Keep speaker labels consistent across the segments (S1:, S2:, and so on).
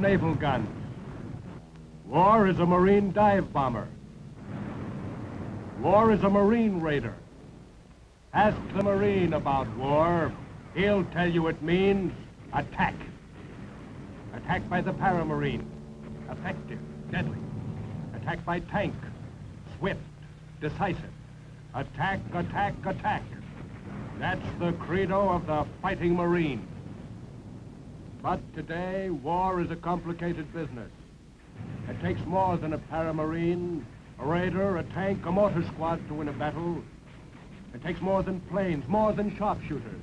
S1: naval guns. War is a Marine dive bomber. War is a Marine raider. Ask the Marine about war. He'll tell you it means attack. Attack by the paramarine. Effective, deadly. Attack by tank. Swift, decisive. Attack, attack, attack. That's the credo of the fighting Marine. But today, war is a complicated business. It takes more than a paramarine, a raider, a tank, a mortar squad to win a battle. It takes more than planes, more than sharpshooters,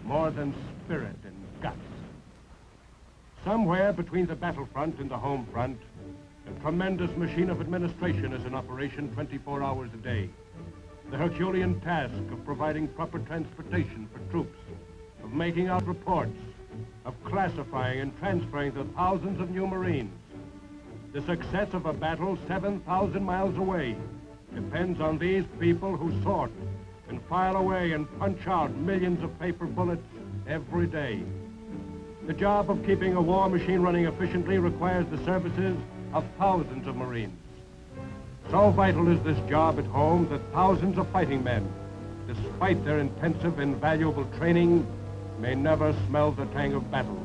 S1: more than spirit and guts. Somewhere between the battlefront and the home front, a tremendous machine of administration is in operation 24 hours a day. The Herculean task of providing proper transportation for troops, of making out reports, of classifying and transferring the thousands of new Marines. The success of a battle 7,000 miles away depends on these people who sort and file away and punch out millions of paper bullets every day. The job of keeping a war machine running efficiently requires the services of thousands of Marines. So vital is this job at home that thousands of fighting men, despite their intensive and valuable training, may never smell the tang of battle.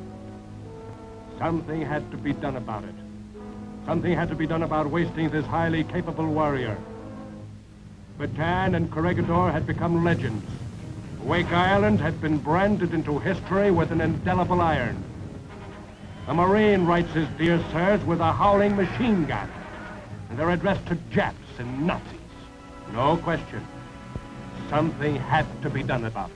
S1: Something had to be done about it. Something had to be done about wasting this highly capable warrior. Bataan and Corregidor had become legends. Wake Island had been branded into history with an indelible iron. A Marine writes his dear sirs with a howling machine gun, and they're addressed to Japs and Nazis. No question. Something had to be done about it.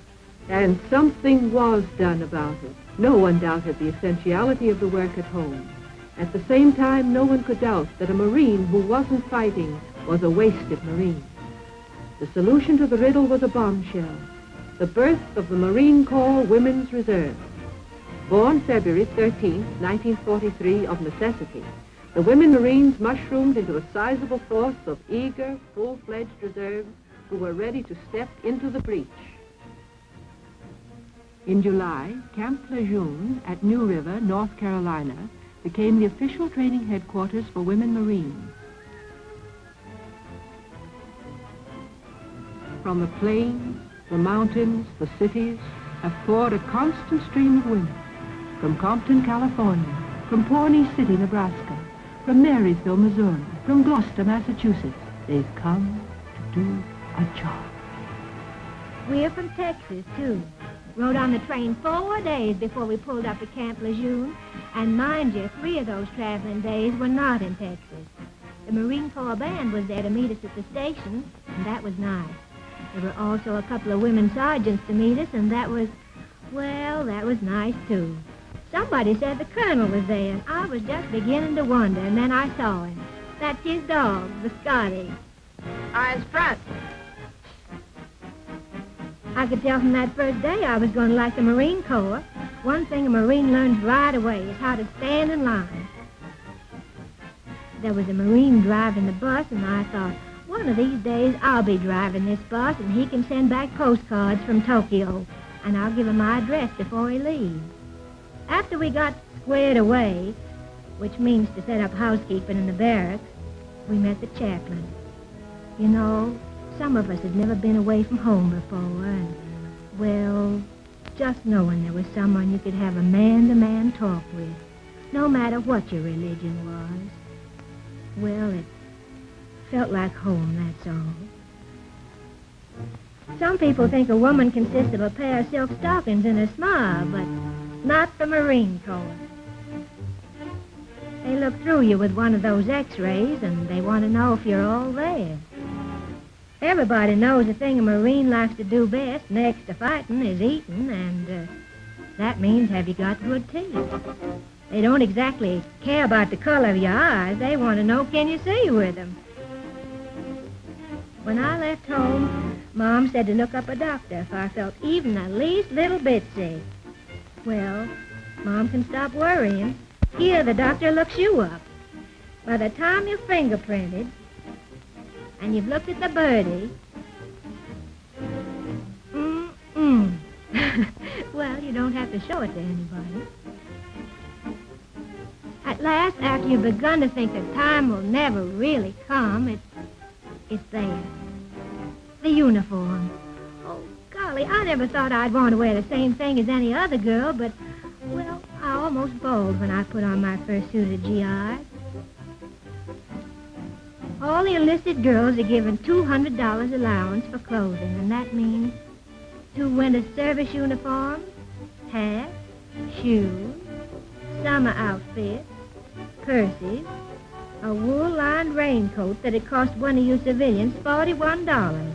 S2: And something was done about it. No one doubted the essentiality of the work at home. At the same time, no one could doubt that a Marine who wasn't fighting was a wasted Marine. The solution to the riddle was a bombshell, the birth of the Marine Corps Women's Reserve. Born February 13, 1943, of necessity, the women Marines mushroomed into a sizable force of eager, full-fledged reserves who were ready to step into the breach. In July, Camp Lejeune at New River, North Carolina, became the official training headquarters for women Marines. From the plains, the mountains, the cities, have poured a constant stream of women. From Compton, California, from Pawnee City, Nebraska, from Marysville, Missouri, from Gloucester, Massachusetts, they've come to do a job.
S3: We're from Texas, too. Rode on the train 4 days before we pulled up at Camp Lejeune. And mind you, 3 of those traveling days were not in Texas. The Marine Corps band was there to meet us at the station, and that was nice. There were also a couple of women sergeants to meet us, and that was, well, that was nice, too. Somebody said the colonel was there, and I was just beginning to wonder, and then I saw him. That's his dog, the Scotty.
S4: Eyes front.
S3: I could tell from that first day I was going to like the Marine Corps. One thing a Marine learns right away is how to stand in line. There was a Marine driving the bus, and I thought, one of these days I'll be driving this bus, and he can send back postcards from Tokyo, and I'll give him my address before he leaves. After we got squared away, which means to set up housekeeping in the barracks, we met the chaplain. You know, some of us had never been away from home before, and, well, just knowing there was someone you could have a man-to-man talk with, no matter what your religion was, well, it felt like home, that's all. Some people think a woman consists of a pair of silk stockings and a smile, but not the Marine Corps. They look through you with one of those x-rays, and they want to know if you're all there. Everybody knows the thing a Marine likes to do best, next to fighting, is eating, and that means have you got good teeth. They don't exactly care about the color of your eyes. They want to know, can you see with them? When I left home, Mom said to look up a doctor if I felt even the least little bit sick. Well, Mom can stop worrying. Here, the doctor looks you up. By the time you're fingerprinted, and you've looked at the birdie, well, you don't have to show it to anybody. At last, after you've begun to think that time will never really come, it's there. The uniform. Oh, golly, I never thought I'd want to wear the same thing as any other girl, but, well, I almost bawled when I put on my first suit of GI. All the enlisted girls are given $200 allowance for clothing, and that means 2 winter service uniforms, hats, shoes, summer outfits, purses, a wool-lined raincoat that'd cost one of you civilians $41.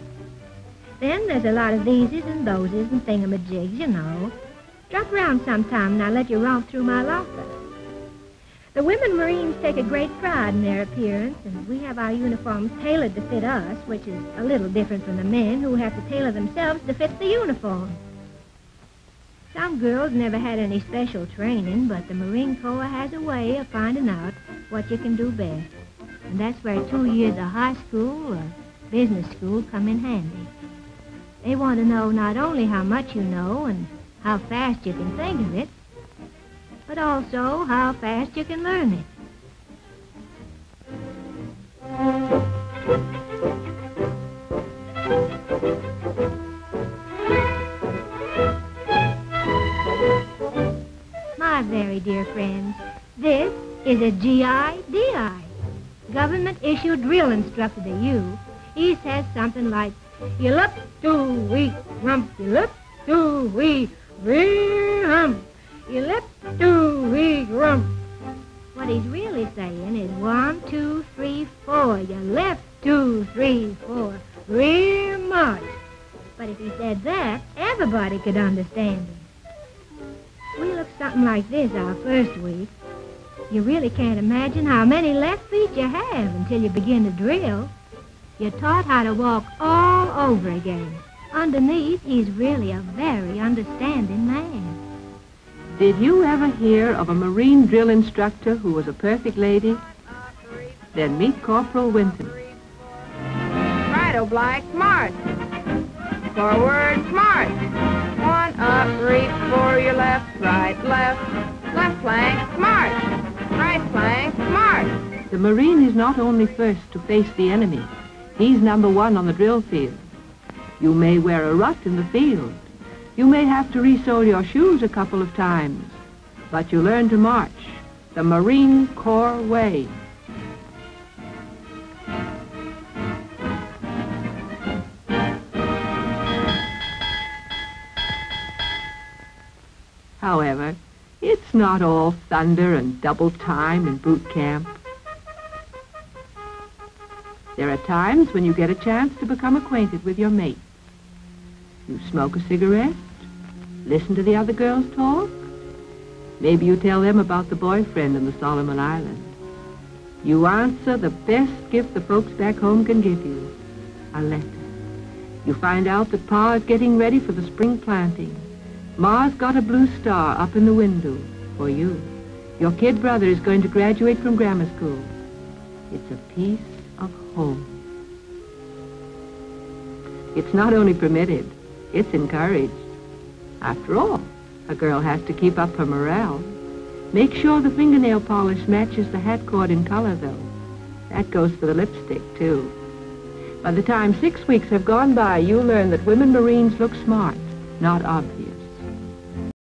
S3: Then there's a lot of theses and thoses and thingamajigs, you know. Drop around sometime and I'll let you romp through my locker. The women Marines take a great pride in their appearance, and we have our uniforms tailored to fit us, which is a little different from the men who have to tailor themselves to fit the uniform. Some girls never had any special training, but the Marine Corps has a way of finding out what you can do best. And that's where 2 years of high school or business school come in handy. They want to know not only how much you know and how fast you can think of it, but also how fast you can learn it. My very dear friends, this is a GI-DI, government-issued drill instructor to you. He says something like, you look too weak, rump, you look too weak, hump. You left 2 weak rump. What he's really saying is 1, 2, 3, 4. You left 2, 3, 4. Real much. But if he said that, everybody could understand him. We looked something like this our first week. You really can't imagine how many left feet you have until you begin to drill. You're taught how to walk all over again. Underneath, he's really a very understanding man.
S2: Did you ever hear of a Marine drill instructor who was a perfect lady? Then meet Corporal Winton.
S4: Right, oblique, smart. Forward, smart. 1 up, reach for your left, right, left. Left flank, smart. Right flank, smart.
S2: The Marine is not only first to face the enemy, he's number 1 on the drill field. You may wear a rut in the field. You may have to re-sole your shoes a couple of times, but you learn to march the Marine Corps way. However, it's not all thunder and double time in boot camp. There are times when you get a chance to become acquainted with your mate. You smoke a cigarette, listen to the other girls talk. Maybe you tell them about the boyfriend in the Solomon Island. You answer the best gift the folks back home can give you, a letter. You find out that Pa is getting ready for the spring planting. Ma's got a blue star up in the window for you. Your kid brother is going to graduate from grammar school. It's a piece of home. It's not only permitted, it's encouraged. After all, a girl has to keep up her morale. Make sure the fingernail polish matches the hat cord in color, though. That goes for the lipstick, too. By the time 6 weeks have gone by, you'll learn that women Marines look smart, not obvious.